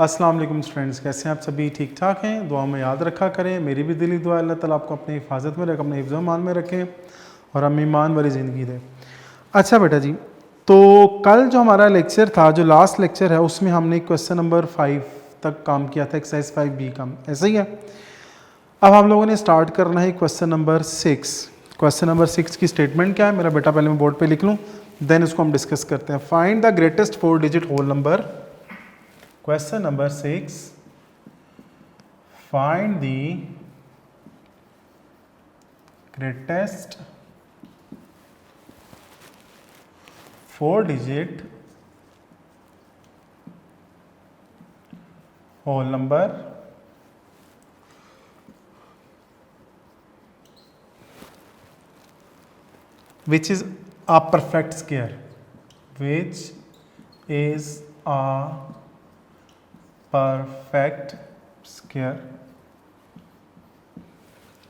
अस्सलाम वालेकुम स्टूडेंट्स, कैसे हैं आप सभी? ठीक ठाक हैं? दुआ में याद रखा करें। मेरी भी दिली दुआ अल्लाह ताला आपको अपनी हिफाजत में रखे, अपने हिफ्ज़ मान में रखें और हमें ईमान वाली ज़िंदगी दे। अच्छा बेटा जी, तो कल जो हमारा लेक्चर था, जो लास्ट लेक्चर है, उसमें हमने क्वेश्चन नंबर 5 तक काम किया था, एक्सरसाइज 5B का, ऐसा ही है। अब हम लोगों ने स्टार्ट करना है क्वेश्चन नंबर 6। क्वेश्चन नंबर 6 की स्टेटमेंट क्या है मेरा बेटा, पहले मैं बोर्ड पे लिख लूँ, देन इसको हम डिस्कस करते हैं। Find the greatest 4 digit whole number. Question number 6. Find the greatest 4-digit whole number which is a perfect square. Which is a perfect square.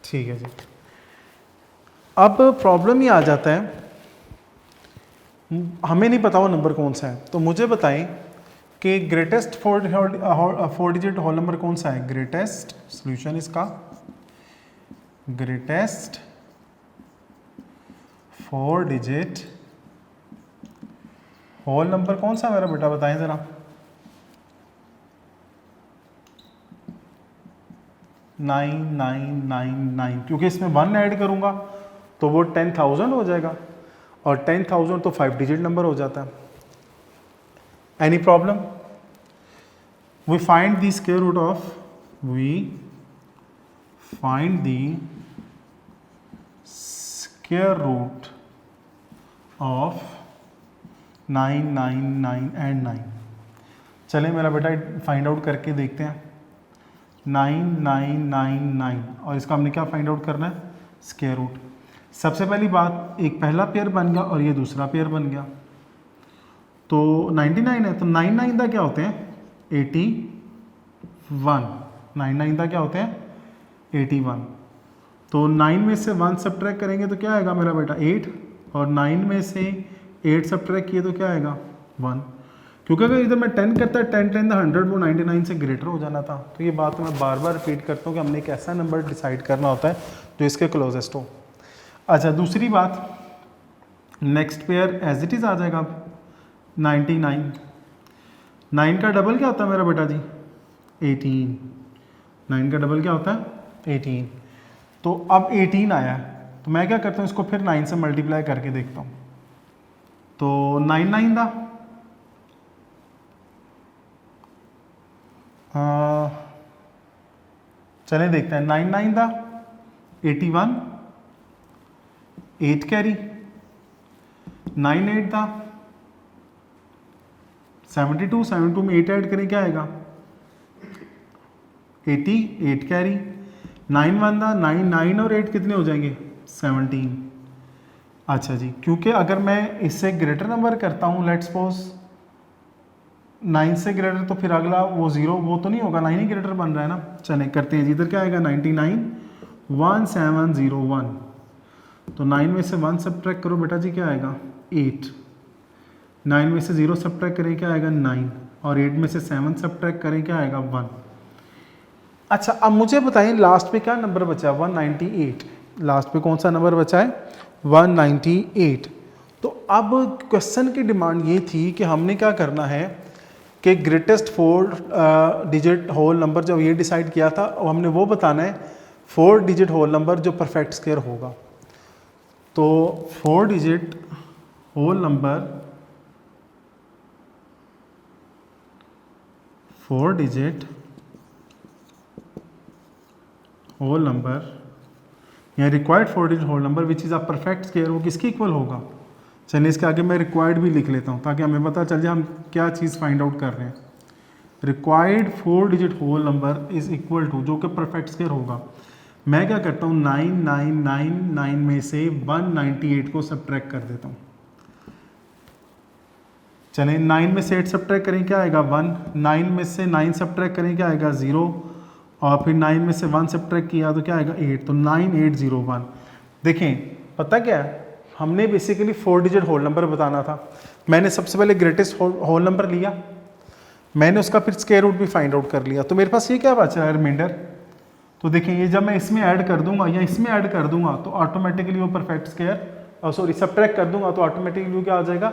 ठीक है जी। अब प्रॉब्लम ये आ जाता है, हमें नहीं पता वो नंबर कौन सा है, तो मुझे बताएं कि ग्रेटेस्ट 4 डिजिट होल नंबर कौन सा है। ग्रेटेस्ट सॉल्यूशन इसका, ग्रेटेस्ट 4 डिजिट होल नंबर कौन सा है मेरा बेटा, बताएं जरा। 9999, क्योंकि इसमें 1 ऐड करूंगा तो वो 10,000 हो जाएगा, और 10,000 तो 5 डिजिट नंबर हो जाता है। Any problem? We find the square root of, we find the square root of 999 and 9। चलें मेरा बेटा फाइंड आउट करके देखते हैं। 9999 और इसका हमने क्या फाइंड आउट करना है, स्क्वायर रूट। सबसे पहली बात, एक पहला पेयर बन गया और ये दूसरा पेयर बन गया, तो 99 है, तो 99 दा क्या होते हैं 81। 99 दा क्या होते हैं 81, तो 9 में से 1 सब्ट्रैक्ट करेंगे तो क्या आएगा मेरा बेटा 8, और 9 में से 8 सब्ट्रैक्ट किए तो क्या आएगा 1, क्योंकि अगर इधर मैं 10 करता 10 10 100, वो 99 से ग्रेटर हो जाना था। तो ये बात मैं बार बार रिपीट करता हूँ कि हमने एक ऐसा नंबर डिसाइड करना होता है जो इसके क्लोजेस्ट हो। अच्छा, दूसरी बात, next pair as it is आ जाएगा 99। 9 का डबल क्या होता है मेरा बेटा जी 18। 9 का डबल क्या होता है 18। तो अब 18 आया है, तो मैं क्या करता हूँ, इसको फिर 9 से मल्टीप्लाई करके देखता हूँ। तो 99 दा चलें देखते हैं। 99 दा 81, 8 कैरी, 98 दा 72, 72 में 8 ऐड करें क्या आएगा 80, 8 कैरी, 91 दा 9, 9 और 8 कितने हो जाएंगे 17। अच्छा जी, क्योंकि अगर मैं इससे ग्रेटर नंबर करता हूँ, लेट्स सपोज 9 से ग्रेटर, तो फिर अगला वो 0 वो तो नहीं होगा, 9 ही ग्रेटर बन रहा है ना। चलें करते हैं जी, इधर क्या आएगा 99 1701, तो 9 में से 1 सब्ट्रैक्ट करो बेटा जी क्या आएगा 8, 9 में से 0 सब्ट्रैक्ट करें क्या आएगा 9, और 8 में से 7 सब्ट्रैक्ट करें क्या आएगा 1। अच्छा, अब मुझे बताएं लास्ट पे क्या नंबर बचा, 198। लास्ट पे कौन सा नंबर बचा है 198। तो अब क्वेश्चन की डिमांड ये थी कि हमने क्या करना है कि ग्रेटेस्ट 4 डिजिट होल नंबर जब ये डिसाइड किया था, और हमने वो बताना है 4 डिजिट होल नंबर जो परफेक्ट स्क्वायर होगा। तो 4 digit whole number, 4 digit whole number या required 4 digit whole number which is a perfect square, वो किसके इक्वल होगा। चलिए इसके आगे मैं रिक्वायर्ड भी लिख लेता हूँ ताकि हमें पता चल जाए हम क्या चीज़ फाइंड आउट कर रहे हैं। Required 4 digit whole number is equal to, जो कि परफेक्ट स्क्वायर होगा, मैं क्या करता हूँ 9999 में से 198 को सब्ट्रैक्ट कर देता हूँ। चलें 9 में से 8 सब्ट्रैक्ट करें क्या आएगा 1, 9 में से 9 सब्ट्रैक्ट करें क्या आएगा 0, और फिर 9 में से 1 सब्ट्रैक्ट किया तो क्या आएगा 8, तो 9801। देखें पता क्या है, हमने बेसिकली 4 डिजिट होल नंबर बताना था। मैंने सबसे पहले ग्रेटेस्ट होल नंबर लिया, मैंने उसका फिर स्क्वायर रूट भी फाइंड आउट कर लिया, तो मेरे पास ये क्या बचा है रिमाइंडर। तो देखिए ये जब मैं इसमें ऐड कर दूंगा या इसमें ऐड कर दूंगा तो ऑटोमेटिकली वो परफेक्ट स्क्वायर, सॉरी सब्ट्रैक्ट कर दूंगा तो ऑटोमेटिकली वो क्या आ जाएगा,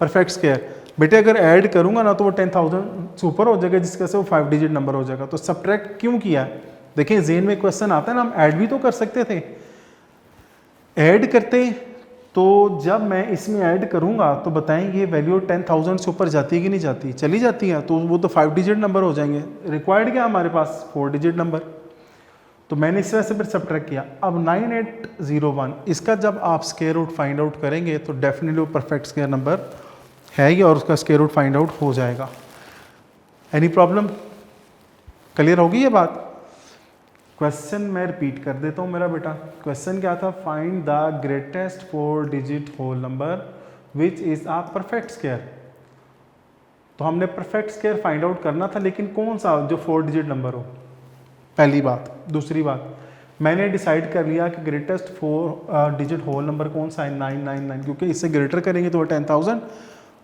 परफेक्ट स्क्वायर। बेटे अगर ऐड करूंगा ना तो वो 10,000 से ऊपर हो जाएगा, जिसका से वो 5 डिजिट नंबर हो जाएगा। तो सब्ट्रैक्ट क्यों किया है, देखिए जेन में क्वेश्चन आता है ना, हम ऐड भी तो कर सकते थे, ऐड करते तो जब मैं इसमें ऐड करूंगा तो बताएं ये वैल्यू 10,000 से ऊपर जाती है कि नहीं जाती, चली जाती है, तो वो तो 5 डिजिट नंबर हो जाएंगे। रिक्वायर्ड क्या हमारे पास 4 डिजिट नंबर, तो मैंने इस तरह से फिर सब्ट्रैक्ट किया। अब 9801 इसका जब आप स्क्वायर रूट फाइंड आउट करेंगे तो डेफिनेटली वो परफेक्ट स्क्वायर नंबर है ही और उसका स्क्वायर रूट फाइंड आउट हो जाएगा। एनी प्रॉब्लम, क्लियर होगी ये बात। क्वेश्चन मैं रिपीट कर देता हूँ मेरा बेटा, क्वेश्चन क्या था, find the greatest 4 digit whole number which is a perfect square. तो हमने परफेक्ट स्क्वायर फाइंड आउट करना था, लेकिन कौन सा जो 4 डिजिट नंबर हो, पहली बात। दूसरी बात, मैंने डिसाइड कर लिया कि ग्रेटेस्ट 4 डिजिट होल नंबर कौन सा है, 999, क्योंकि इससे ग्रेटर करेंगे तो वो 10,000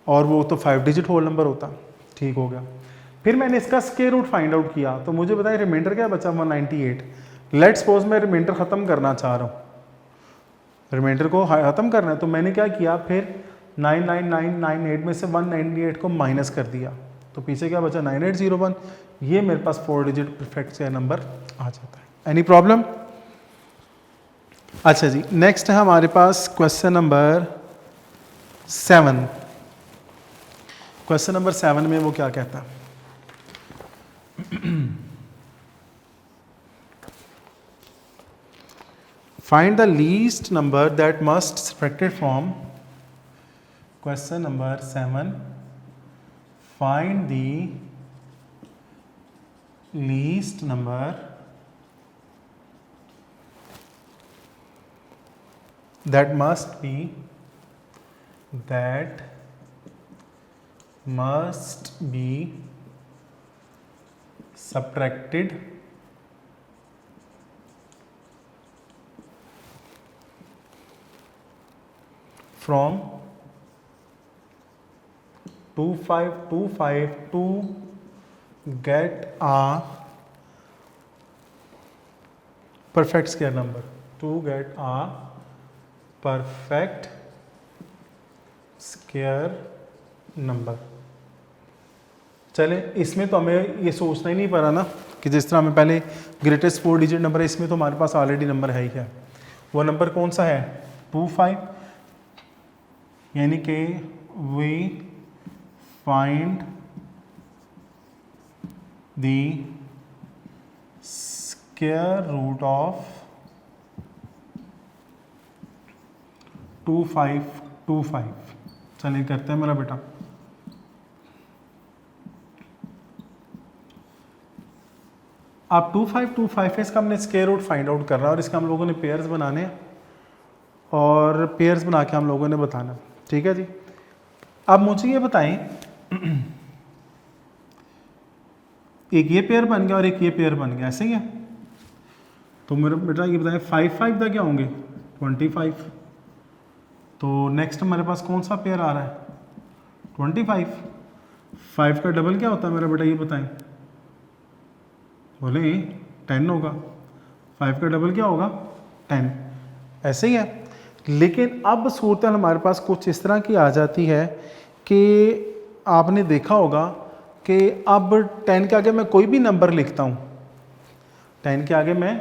और वो तो 5 डिजिट होल नंबर होता। ठीक हो गया। फिर मैंने इसका स्क्वायर रूट फाइंड आउट किया, तो मुझे बताया रिमाइंडर क्या बचा, 198। लेट्स सपोज मैं रिमाइंडर ख़त्म करना चाह रहा हूँ, रिमाइंडर को ख़त्म करना है, तो मैंने क्या किया, फिर 99998 में से 198 को माइनस कर दिया, तो पीछे क्या बचा, 9801। ये मेरे पास 4 डिजिट परफेक्ट स्क्वायर नंबर आ जाता है। Any problem. अच्छा जी, नेक्स्ट है हमारे पास क्वेश्चन नंबर 7। क्वेश्चन नंबर 7 में वो क्या कहता है, find the least number that must subtracted from, question number 7, find the least number that must be subtracted from 2525 to get a perfect square number, to get a perfect square number. चले, इसमें तो हमें ये सोचना ही नहीं पड़ा ना कि जिस तरह हमें पहले ग्रेटेस्ट 4 डिजिट नंबर है, इसमें तो हमारे पास ऑलरेडी नंबर है ही है। वो नंबर कौन सा है, 25, यानी कि we find the square root of 2525। चलिए करते हैं मेरा बेटा। अब 2525 है, इसका हमने स्क्वायर रूट फाइंड आउट करना है और इसका हम लोगों ने पेयर्स बनाने हैं और पेयर्स बना के हम लोगों ने बताना। ठीक है जी। अब मुझे ये बताएं, एक ये पेयर बन गया और एक ये पेयर बन गया, ऐसे ही है। तो मेरा बेटा ये बताएं 5 का क्या होंगे, 25। तो नेक्स्ट हमारे पास कौन सा पेयर आ रहा है, 25। 5 का डबल क्या होता है मेरा बेटा, ये बताएं, बोले 10 होगा। 5 का डबल क्या होगा, 10। ऐसे ही है। लेकिन अब सूरत हमारे पास कुछ इस तरह की आ जाती है कि आपने देखा होगा कि अब 10 के आगे मैं कोई भी नंबर लिखता हूँ, 10 के आगे मैं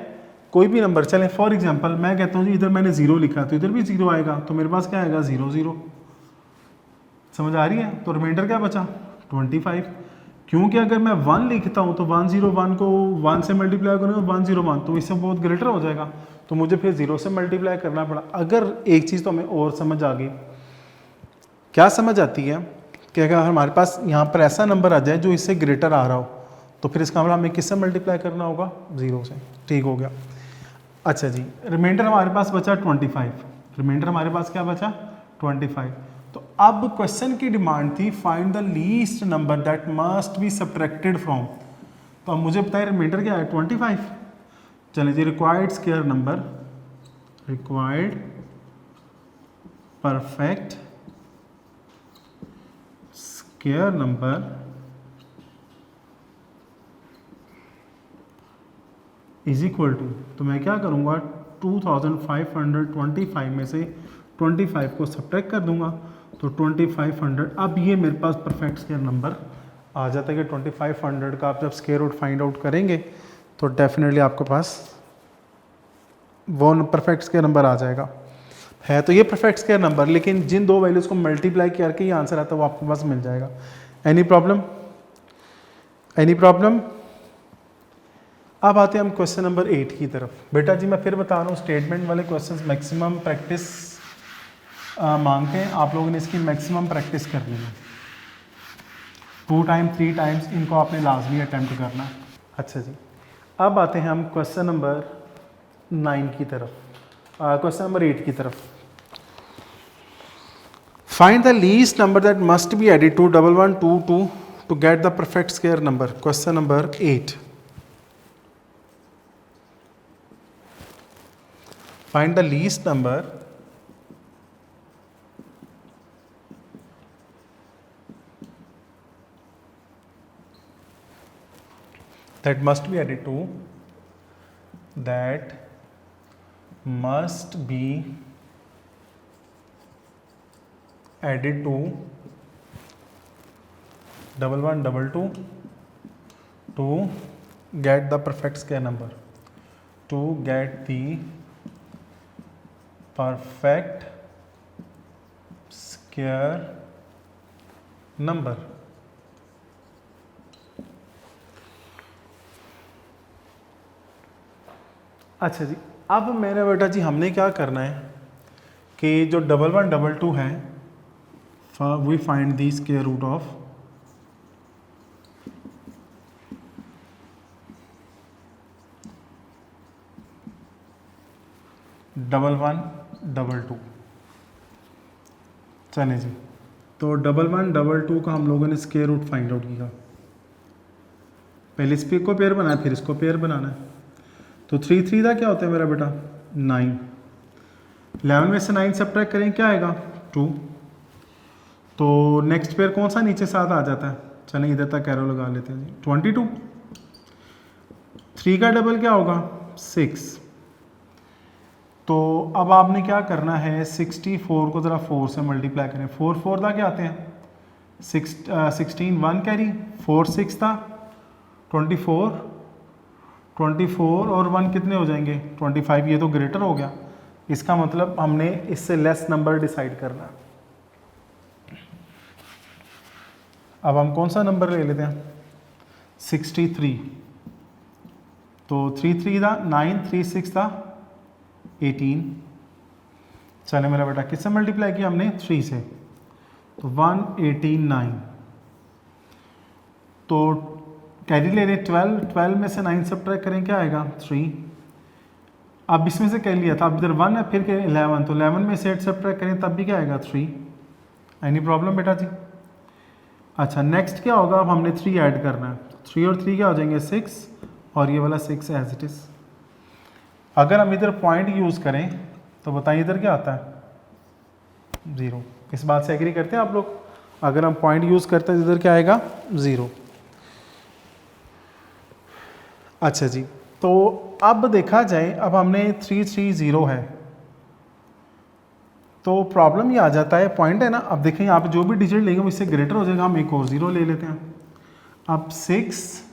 कोई भी नंबर, चले फॉर एग्जांपल मैं कहता हूँ जी इधर मैंने 0 लिखा तो इधर भी 0 आएगा, तो मेरे पास क्या आएगा, 0 0। समझ आ रही है। तो रिमाइंडर क्या बचा, 25। क्योंकि अगर मैं 1 लिखता हूँ तो 101 को 1 से मल्टीप्लाई करूँगा 101, तो इससे बहुत ग्रेटर हो जाएगा, तो मुझे फिर 0 से मल्टीप्लाई करना पड़ा। अगर एक चीज़ तो हमें और समझ आ गई, क्या समझ आती है कि अगर हमारे पास यहाँ पर ऐसा नंबर आ जाए जो इससे ग्रेटर आ रहा हो, तो फिर इसका मतलब हमें किससे मल्टीप्लाई करना होगा, 0 से। ठीक हो गया। अच्छा जी, रिमाइंडर हमारे पास बचा 25। रिमाइंडर हमारे पास क्या बचा, 25। तो अब क्वेश्चन की डिमांड थी find the least number that must be subtracted from. तो अब मुझे बताइए रिमाइंडर क्या है, 25। चलिए जी, required square number, required perfect square number is equal to, तो मैं क्या करूँगा 2525 में से 25 को सब्ट्रैक्ट कर दूंगा तो 2500। अब ये मेरे पास परफेक्ट स्क्वायर नंबर आ जाता है कि 2500 का आप जब स्क्वायर रूट फाइंड आउट करेंगे तो डेफिनेटली आपके पास वो परफेक्ट स्क्वायर नंबर आ जाएगा। है तो ये परफेक्ट स्क्वायर नंबर, लेकिन जिन दो वैल्यूज़ को मल्टीप्लाई करके ये आंसर आता है वो आपके पास मिल जाएगा। Any problem? Any problem? अब आते हैं हम क्वेश्चन नंबर 8 की तरफ। बेटा जी मैं फिर बता रहा हूँ, स्टेटमेंट वाले क्वेश्चंस मैक्सिमम प्रैक्टिस मांगते हैं, आप लोगों ने इसकी मैक्सिमम प्रैक्टिस करनी है। 2 टाइम 3 टाइम्स इनको आपने लाजमी अटैम्प्ट करना है। अच्छा जी, अब आते हैं हम क्वेश्चन नंबर 9 की तरफ, क्वेश्चन नंबर 8 की तरफ। Find the least number that must be added to 1122 to get the perfect square number. Question number 8, find the least number that must be added to 1122 to get the perfect square number, to get the perfect square number। अच्छा जी, अब मेरे बेटा जी हमने क्या करना है कि जो 1122 है we find the square root of 1122। चले जी, तो 1122 का हम लोगों ने स्क्वायर रूट फाइंड आउट किया। पहले इस पे को पेयर बनाया, फिर इसको पेयर बनाना है। तो 3 का क्या होता है मेरा बेटा 9। 11 में से 9 सब्ट्रैक्ट करें क्या आएगा 2। तो नेक्स्ट पेयर कौन सा नीचे साथ आ जाता है, चलें इधर तक एरो लगा लेते हैं जी 22। 3 का डबल क्या होगा 6। तो अब आपने क्या करना है 64 को ज़रा 4 से मल्टीप्लाई करें। 4 4 था क्या आते हैं 16 1 कैरी 4 6 था 24 और 1 कितने हो जाएंगे 25। ये तो ग्रेटर हो गया, इसका मतलब हमने इससे लेस नंबर डिसाइड करना। अब हम कौन सा नंबर ले लेते हैं 63। तो 3 था 9, 3 6 था 18। चले मेरा बेटा किससे मल्टीप्लाई किया हमने 3 से, तो 189। तो कैरी ले लें 12 में से 9 सब्ट्रैक्ट करें क्या आएगा 3। अब इसमें से कैरी लिया था, अब इधर 1 है फिर 11, तो 11 में से 8 सब्ट्रैक्ट करें तब भी क्या आएगा 3। एनी प्रॉब्लम बेटा जी? अच्छा नेक्स्ट क्या होगा, अब हमने 3 ऐड करना है। 3 और 3 क्या हो जाएंगे 6 और ये वाला 6 एज इट इज़। अगर हम इधर पॉइंट यूज़ करें तो बताइए इधर क्या आता है 0। इस बात से एग्री करते हैं आप लोग? अगर हम पॉइंट यूज़ करते हैं इधर क्या आएगा 0। अच्छा जी, तो अब देखा जाए, अब हमने 330 है तो प्रॉब्लम ये आ जाता है पॉइंट है ना। अब देखें आप जो भी डिजिट लेंगे वो इससे ग्रेटर हो जाएगा, हम एक और 0 ले लेते हैं। अब 6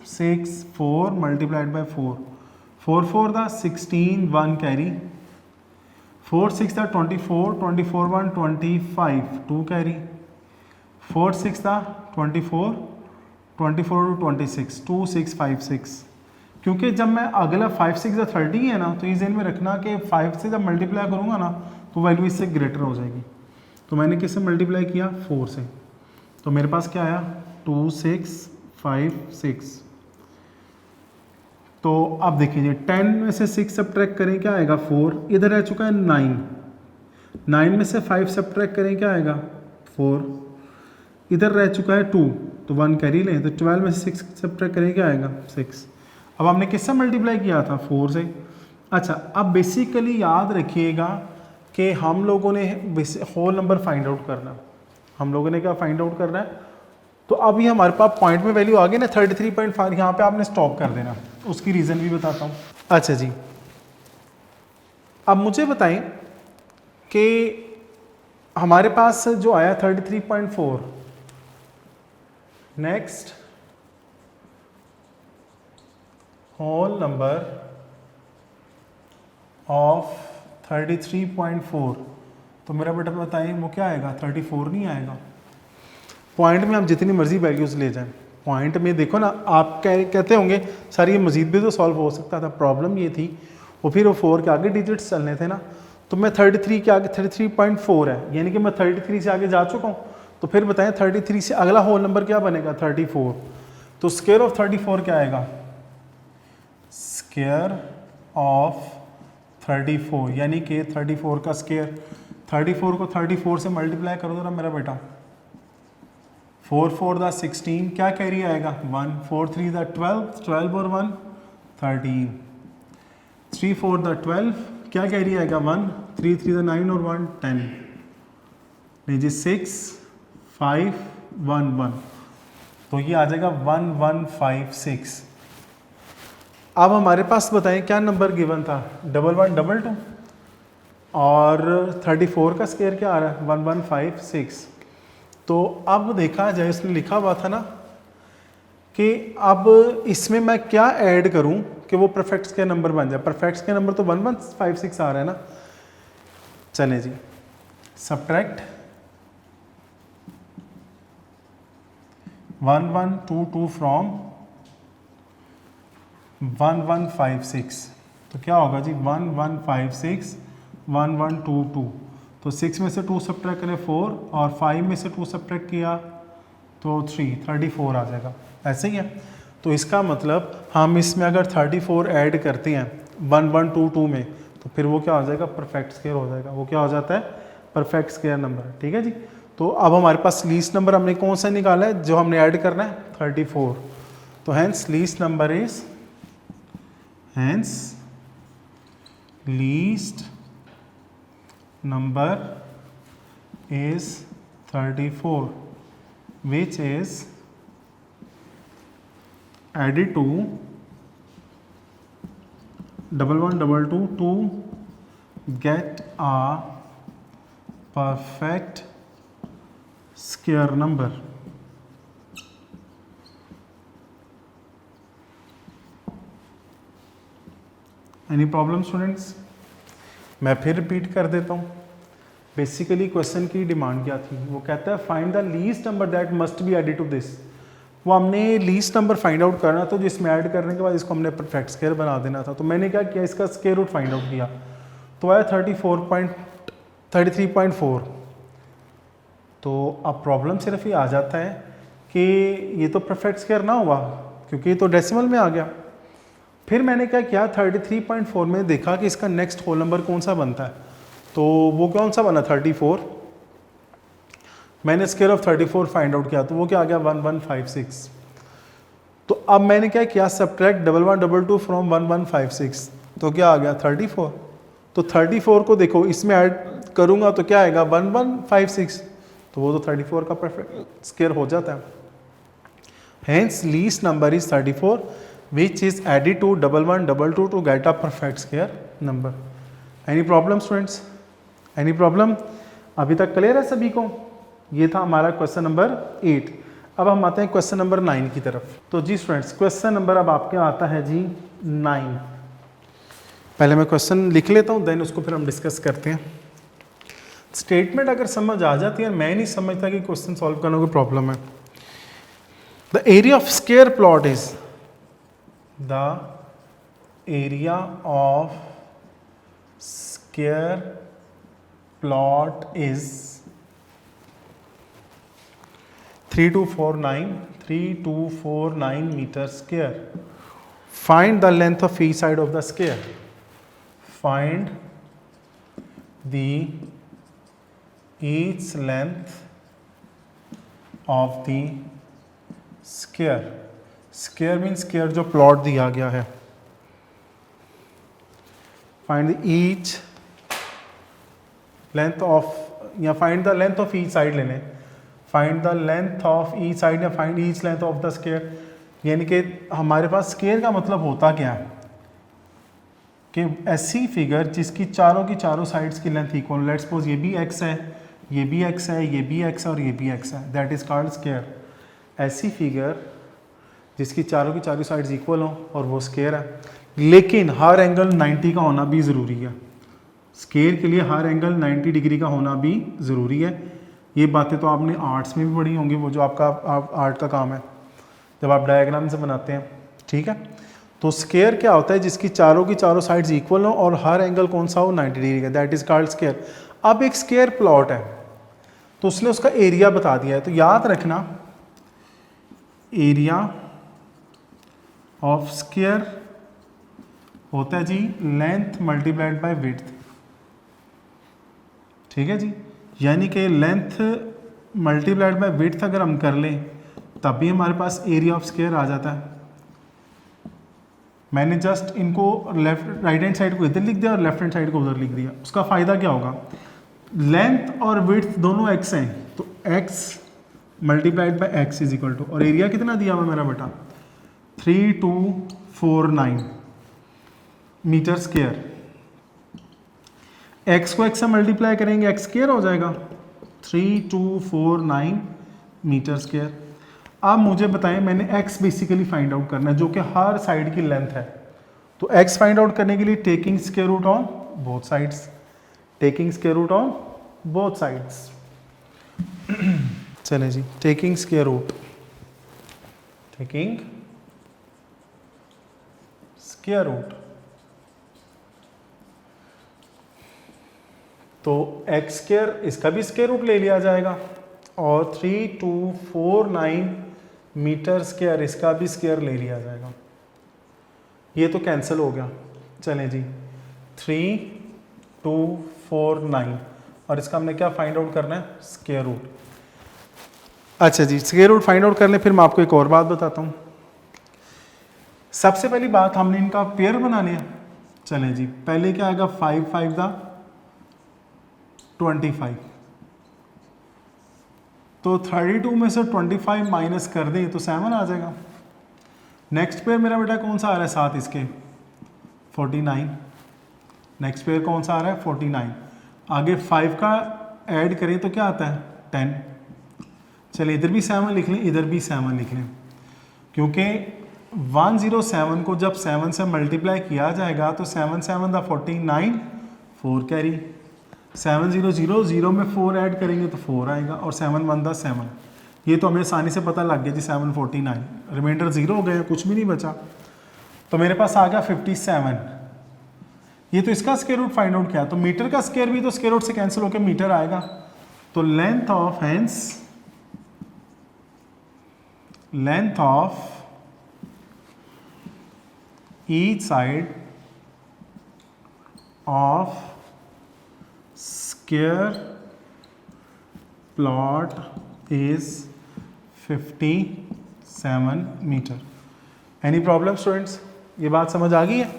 6 4 मल्टीप्लाइड बाई 4 4 था 16 1 कैरी 4 6 था 24 24 1 25 2 कैरी 4 6 था 24 24 26 2 6 5 6। क्योंकि जब मैं अगला 5 6 या 30 है ना, तो ये ज़हन में रखना कि 5 से जब मल्टीप्लाई करूँगा ना तो वैल्यू इससे ग्रेटर हो जाएगी। तो मैंने किससे मल्टीप्लाई किया 4 से, तो मेरे पास क्या आया 2 6 5 6। तो अब देखिए 10 में से 6 सब्ट्रैक्ट करें क्या आएगा 4। इधर रह चुका है 9 में से 5 सब्ट्रैक्ट करें क्या आएगा 4। इधर रह चुका है 2, तो 1 कैरी लें, तो 12 में से 6 सब्ट्रैक्ट करें क्या आएगा 6। अब हमने किससे मल्टीप्लाई किया था 4 से। अच्छा अब बेसिकली याद रखिएगा कि हम लोगों ने होल नंबर फाइंड आउट करना, हम लोगों ने क्या फाइंड आउट करना है। तो अभी हमारे पास पॉइंट में वैल्यू आ गई ना 33.5, यहाँ पे आपने स्टॉप कर देना। उसकी रीज़न भी बताता हूँ। अच्छा जी, अब मुझे बताएं कि हमारे पास जो आया 33.4, नेक्स्ट होल नंबर ऑफ 33.4, तो मेरा बेटा बताएं वो क्या आएगा? 34 नहीं आएगा। पॉइंट में आप जितनी मर्जी वैल्यूज़ ले जाएं, पॉइंट में देखो ना, आप कहते होंगे सर ये मजीद भी तो सॉल्व हो सकता था। प्रॉब्लम ये थी वो फिर वो 4 के आगे डिजिट्स चलने थे ना, तो मैं 33 के आगे 33.4 है, यानी कि मैं 33 से आगे जा चुका हूँ। तो फिर बताएं 33 से अगला होल नंबर क्या बनेगा? 34। तो स्क्वायर ऑफ 34 क्या आएगा? स्क्वायर ऑफ 34, यानी कि 34 का स्क्वायर, 34 को 34 से मल्टीप्लाई करो जरा मेरा बेटा। 4 4 दा 16, क्या कैरी आएगा? 1, 4 3 दा 12, 12 और 1 13, 3 4 दा 12, क्या कैरी आएगा? 1, 3 3 दा 9 और 1 10, नहीं जी 6 5 1 1, तो ये आ जाएगा 1156। अब हमारे पास बताएं क्या नंबर गिवन था? 1122, और 34 का स्क्वायर क्या आ रहा है? 1156। तो अब देखा जाए, इसमें लिखा हुआ था ना कि अब इसमें मैं क्या ऐड करूं कि वो परफेक्ट स्क्वायर नंबर बन जाए। परफेक्ट स्क्वायर नंबर तो 1156 आ रहा है ना। चले जी, सब्ट्रैक्ट 1122 फ्रॉम 1156, तो क्या होगा जी? 1156 1122, तो 6 में से 2 सब्ट्रैक्ट करें 4, और 5 में से 2 सब्ट्रैक्ट किया तो 3, 34 आ जाएगा। ऐसे ही है। तो इसका मतलब हम इसमें अगर 34 ऐड करते हैं 1122 में, तो फिर वो क्या हो जाएगा? परफेक्ट स्क्वायर हो जाएगा। वो क्या हो जाता है? Perfect square number. ठीक है जी। तो अब हमारे पास लीस्ट नंबर हमने कौन सा निकाला है जो हमने ऐड करना है? 34। तो hence least number is, hence least number is 34, which is added to 1122 to get a perfect square number. Any problem students? मैं फिर रिपीट कर देता हूँ। बेसिकली क्वेश्चन की डिमांड क्या थी? वो कहता है find the least number that must be added to this. वो हमने लीस्ट नंबर फाइंड आउट करना था जिसमें ऐड करने के बाद इसको हमने परफेक्ट स्क्वायर बना देना था। तो मैंने क्या किया? इसका स्क्वायर रूट फाइंड आउट किया, तो आया 33.4। तो अब प्रॉब्लम सिर्फ ये आ जाता है कि ये तो परफेक्ट स्क्वायर ना हुआ क्योंकि ये तो डेसिमल में आ गया। फिर मैंने क्या किया? 33.4 में देखा कि इसका नेक्स्ट होल नंबर कौन सा बनता है, तो वो कौन सा बना? 34। मैंने स्क्वायर ऑफ 34 फाइंड आउट किया, तो वो क्या आ गया? 1156। तो अब मैंने क्या किया? सब्ट्रैक्ट 1122 फ्रॉम 1156, तो क्या आ गया? 34। तो 34 को देखो इसमें ऐड करूंगा तो क्या आएगा? 1156, तो वो तो 34 का परफेक्ट स्क्वायर हो जाता है। Hence least number is 34 which is added to 1122 to get a perfect square number. Any problem students? Any problem? अभी तक क्लियर है सभी को? ये था हमारा क्वेश्चन नंबर 8। अब हम आते हैं क्वेश्चन नंबर 9 की तरफ। तो जी स्टूडेंट्स, क्वेश्चन नंबर अब आपके आता है जी 9। पहले मैं क्वेश्चन लिख लेता हूँ, देन उसको फिर हम डिस्कस करते हैं। स्टेटमेंट अगर समझ आ जाती है, मैं नहीं समझता कि क्वेश्चन सॉल्व करने को प्रॉब्लम है। The area of square plot is, the area of square plot is 3249 meter square. Find the length of each side of the square. Find the each length of the square. Square mean square जो plot दिया गया है। Find the each length of, या find the length of each side लेने, find the length of each side या find each length of the square. यानी कि हमारे पास स्क्वायर का मतलब होता क्या है? कि ऐसी फिगर जिसकी चारों की चारों साइड्स की लेंथ इक्वल, लेट्स सपोज ये भी x है, ये भी x है, ये भी x है और ये भी x है, दैट इज कॉल्ड स्क्वायर। ऐसी फिगर जिसकी चारों की चारों साइड्स इक्वल हो और वो स्क्वायर है, लेकिन हर एंगल 90 का होना भी ज़रूरी है। स्क्वायर के लिए हर एंगल 90 डिग्री का होना भी ज़रूरी है। ये बातें तो आपने आर्ट्स में भी पढ़ी होंगी, वो जो आपका आर्ट का काम है जब आप डायग्राम से बनाते हैं, ठीक है। तो स्क्वायर क्या होता है, जिसकी चारों की चारों साइड्स इक्वल हो और हर एंगल कौन सा हो, 90 डिग्री का, दैट इज कॉल्ड स्क्वायर। अब एक स्क्वायर प्लॉट है तो उसने उसका एरिया बता दिया है, तो याद रखना एरिया ऑफ स्क्वायर होता है जी लेंथ मल्टीप्लाइड बाय विड्थ, ठीक है जी। यानी कि लेंथ मल्टीप्लाइड बाय विड्थ अगर हम कर लें तब भी हमारे पास एरिया ऑफ स्क्वायर आ जाता है। मैंने जस्ट इनको राइट हैंड साइड को इधर लिख दिया और लेफ्ट हैंड साइड को उधर लिख दिया। उसका फ़ायदा क्या होगा, लेंथ और विड्थ दोनों x हैं, तो x multiplied by x is equal to, और एरिया कितना दिया हुआ मेरा बेटा 3249 मीटर स्क्वायर। x को x से मल्टीप्लाई करेंगे x स्क्वायर हो जाएगा 3249 मीटर स्क्वायर। अब मुझे बताएं, मैंने x बेसिकली फाइंड आउट करना है जो कि हर साइड की लेंथ है। तो x फाइंड आउट करने के लिए taking square root on both sides, taking square root on both sides. चलें जी, taking square root, taking square root, तो x स्क्वायर इसका भी स्क्वायर रूट ले लिया जाएगा और 3249 मीटर स्क्वायर इसका भी स्क्वायर ले लिया जाएगा। ये तो कैंसिल हो गया। चलें जी, 3249 और इसका हमने क्या फाइंड आउट करना है, स्क्वायर रूट। अच्छा जी, स्क्वायर रूट फाइंड आउट कर लें। फिर मैं आपको एक और बात बताता हूँ। सबसे पहली बात, हमने इनका पेयर बना लिया। चलें जी, पहले क्या आएगा 5 5 दा 25, तो 32 में से 25 माइनस कर दें तो 7 आ जाएगा। नेक्स्ट पेयर मेरा बेटा कौन सा आ रहा है साथ इसके, 49। नेक्स्ट पेयर कौन सा आ रहा है, 49। आगे 5 का ऐड करें तो क्या आता है, 10। चलिए इधर भी 7 लिख लें, इधर भी 7 लिख लें, क्योंकि 107 को जब 7 से मल्टीप्लाई किया जाएगा तो 7 7 दा 49, 4 कैरी, 7 0 0 0 में 4 ऐड करेंगे तो 4 आएगा और 7 1 दा 7। ये तो हमें आसानी से पता लग गया जी, 7 49, रिमाइंडर 0 हो गया, कुछ भी नहीं बचा। तो मेरे पास आ गया 57। ये तो इसका स्क्वायर रूट फाइंड आउट किया, तो मीटर का स्क्वायर भी तो स्क्वायर रूट से कैंसिल होकर मीटर आएगा। तो length of, hence length of each side of square plot is 57 metre. Any problem students? ये बात समझ आ गई है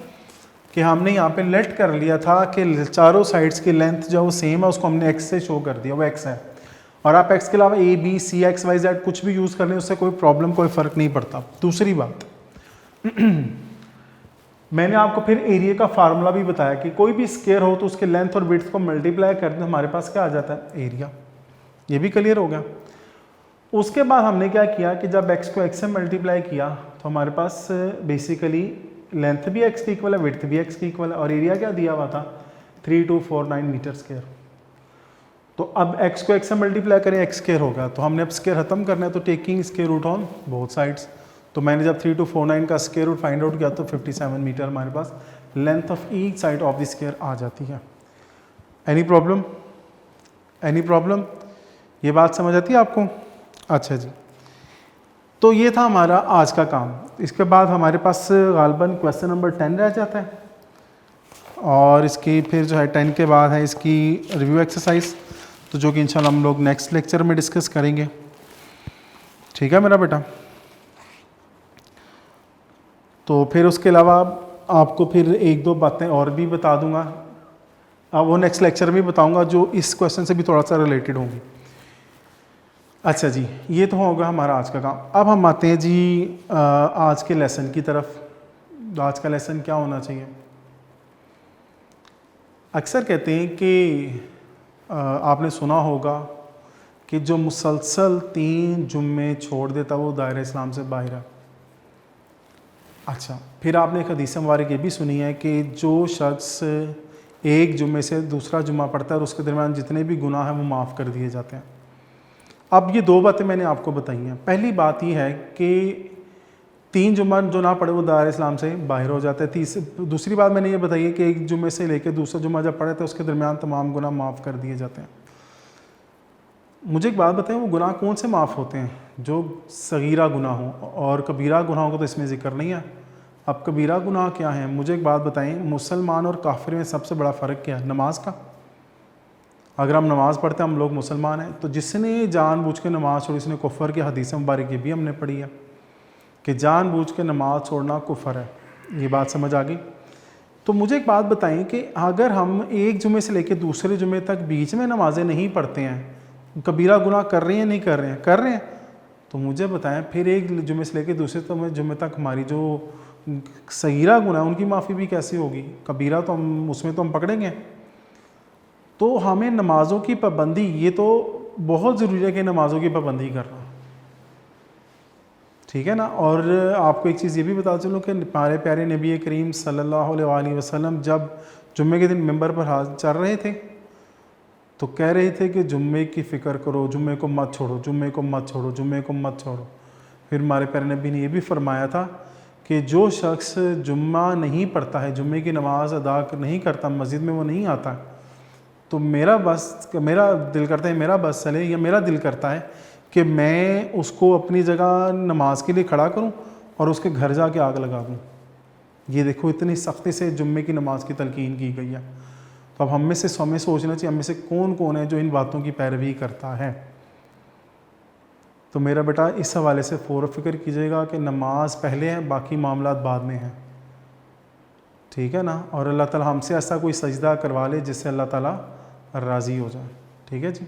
कि हमने यहाँ पे लेट कर लिया था कि चारों साइड्स की लेंथ जो वो सेम है, उसको हमने x से शो कर दिया, वो x है। और आप x के अलावा a b c x y z कुछ भी यूज़ कर लें, उससे कोई प्रॉब्लम, कोई फ़र्क नहीं पड़ता। दूसरी बात मैंने आपको फिर एरिया का फार्मूला भी बताया कि कोई भी स्क्वायर हो तो उसके लेंथ और विड्थ को मल्टीप्लाई कर दें, हमारे पास क्या आ जाता है, एरिया। ये भी क्लियर हो गया। उसके बाद हमने क्या किया कि जब x को x से मल्टीप्लाई किया तो हमारे पास बेसिकली लेंथ भी x की इक्वल है, विड्थ भी x की इक्वल है, और एरिया क्या दिया हुआ था 3249 मीटर स्क्वायर। तो अब x को x से मल्टीप्लाई करें, x स्क्वायर होगा, तो हमने अब स्क्वायर खत्म करना है, तो taking square root on both sides. तो मैंने जब 3249 का स्क्वायर रूट फाइंड आउट किया तो 57 मीटर हमारे पास length of each side of the square आ जाती है। Any problem? Any problem? ये बात समझ आती है आपको? अच्छा जी, तो ये था हमारा आज का काम। इसके बाद हमारे पास गालबन क्वेश्चन नंबर 10 रह जाता है, और इसकी फिर जो है 10 के बाद है इसकी रिव्यू एक्सरसाइज, तो जो कि इंशाल्लाह हम लोग नेक्स्ट लेक्चर में डिस्कस करेंगे। ठीक है मेरा बेटा? तो फिर उसके अलावा आपको फिर एक दो बातें और भी बता दूंगा, अब वो नेक्स्ट लेक्चर में बताऊंगा जो इस क्वेश्चन से भी थोड़ा सा रिलेटेड होंगी। अच्छा जी, ये तो होगा हमारा आज का काम। अब हम आते हैं जी आज के लेसन की तरफ। आज का लेसन क्या होना चाहिए? अक्सर कहते हैं कि आपने सुना होगा कि जो मुसलसल 3 जुम्मे छोड़ देता वो दायरे इस्लाम से बाहर है। अच्छा, फिर आपने एक हदीस मुबारक ये भी सुनी है कि जो शख्स एक जुम्मे से दूसरा जुम्मा पढ़ता है और उसके दरमियान जितने भी गुनाह हैं वो माफ़ कर दिए जाते हैं। अब ये 2 बातें मैंने आपको बताई हैं। पहली बात ये है कि 3 जुम्मा जो ना पढ़े वो दायरे इस्लाम से बाहर हो जाता है। दूसरी बात मैंने ये बताई है कि एक जुम्मे से लेकर दूसरा जुम्मा जब पढ़े तो उसके दरमियान तमाम गुनाह माफ़ कर दिए जाते हैं। मुझे एक बात बताएं, वो गुनाह कौन से माफ़ होते हैं? जो सगीरा गुनाह हो, और कबीरा गुनाहों का तो इसमें ज़िक्र नहीं है। अब कबीरा गुनाह क्या है? मुझे एक बात बताएं, मुसलमान और काफिर में सबसे बड़ा फ़र्क क्या है? नमाज का। अगर हम नमाज़ पढ़ते हैं, हम लोग मुसलमान हैं, तो जिसने जानबूझ के नमाज़ छोड़ी उसने कुफ़र की हदीस मुबारक ये भी हमने पढ़ी है कि जानबूझ के नमाज़ छोड़ना कुफ़र है। ये बात समझ आ गई? तो मुझे एक बात बताएं कि अगर हम एक जुमे से लेकर दूसरे जुमे तक बीच में नमाज़ें नहीं पढ़ते हैं, कबीरा गुनाह कर रहे हैं नहीं कर रहे हैं? कर रहे हैं। तो मुझे बताएं फिर एक जुमे से लेकर दूसरे जुमे तक हमारी जो सगीरा गुनाह उनकी माफ़ी भी कैसे होगी? कबीरा तो हम उसमें तो हम पकड़ेंगे। तो हमें नमाज़ों की पाबंदी, ये तो बहुत ज़रूरी है कि नमाज़ों की पाबंदी करना, ठीक है ना। और आपको एक चीज़ ये भी बता चलूँ कि हमारे प्यारे नबी करीम सल्लल्लाहु अलैहि वसल्लम जब जुम्मे के दिन मिंबर पर हाथ चल रहे थे तो कह रहे थे कि जुम्मे की फ़िक्र करो, जुम्मे को मत छोड़ो, जुम्मे को मत छोड़ो, जुम्मे को मत छोड़ो। फिर हमारे प्यारे नबी ने यह भी फरमाया था कि जो शख्स जुम्मा नहीं पढ़ता है, जुम्मे की नमाज़ अदा नहीं करता, मस्जिद में वो नहीं आता, तो मेरा दिल करता है मेरा बस चले, या मेरा दिल करता है कि मैं उसको अपनी जगह नमाज के लिए खड़ा करूं और उसके घर जाके आग लगा दूं। ये देखो, इतनी सख्ती से जुम्मे की नमाज की तलकीन की गई है। तो अब हमें सोचना चाहिए, हम में से कौन कौन है जो इन बातों की पैरवी करता है। तो मेरा बेटा इस हवाले से फ़ौर फिक्र कीजिएगा कि नमाज पहले है, बाकी मामला बाद में हैं, ठीक है ना। और अल्लाह ताला हमसे ऐसा कोई सजदा करवा ले जिससे अल्लाह ताला राज़ी हो जाए, ठीक है जी।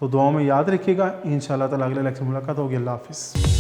तो दुआ में याद रखिएगा। इंशाअल्लाह ताला अगले लेक्चर में मुलाकात होगी। अल्लाह हाफ़िज़।